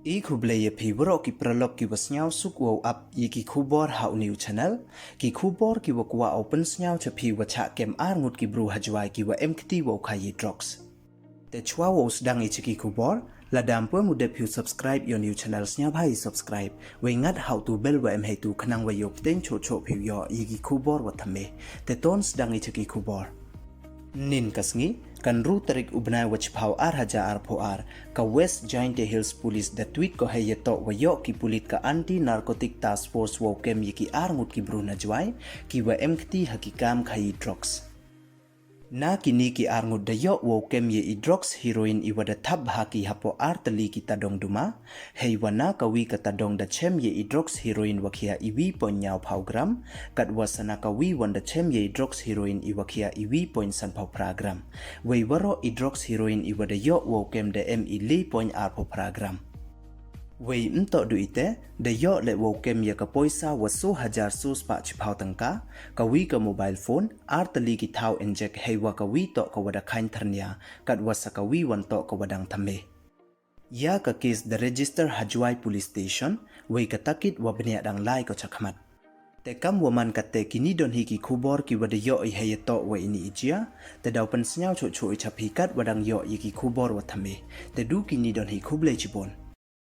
I kubleye pibro ki pralok ki wasnyaw suk wow up yi ki kubor hau new channel ki kubor ki wakwa open snyaw cha pi wa Chah kem ngut ki bru ha Jowai ki wa mkt wow khayi drox te chwa wow sedang i ki kubor la dampo mude pu subscribe your new channel snyaw bhai subscribe we ngat how to bell wa he tu khnang wa yok ten cho pu yo yi ki kubor wa thame te ton sedang i ki kubor nin kasngi kan ru tarik ubnai wach phau ar haja ar pho ar ka West Giant Hills Police da tweet ko hay to wa yo ki pulit ka anti narcotic task force wo kem yi ki ar ngut ki bruna Jowai ki wa mkt hakikam khai drugs na kini ki ar ngut da yo wo kem ye i drugs heroin i wada thab haki hapo ar tali ki tadong duma hey wana ka wi ka tadong da chem ye i drugs heroin wakhia i wi pon nyaw phau gram kat wasana ka wi wanda chem ye i drugs heroin i wakhia i wi pon san phau program we waro i drugs heroin i wada yo wo kem da m i li pon ar pho program Wei mto duite de yo le wo kem ya ka Poisa waso hajar sus pa chipau tangka ka wi ka mobile phone artali ki thau inject heiwa ka wi to ka wada khain tharnya kat wasa ka wi wan to ka wadang thame ya ka case the register Jowai police station wei ka takit wa bnya dang lai ko chakmat te kam woman ka te kini don hi ki khubor ki wada yo i hay to wa ini ijia te daw pan snyaw cho cho i chapi kat wadang yo i ki khubor wa thame te du kini don hi khuble chibon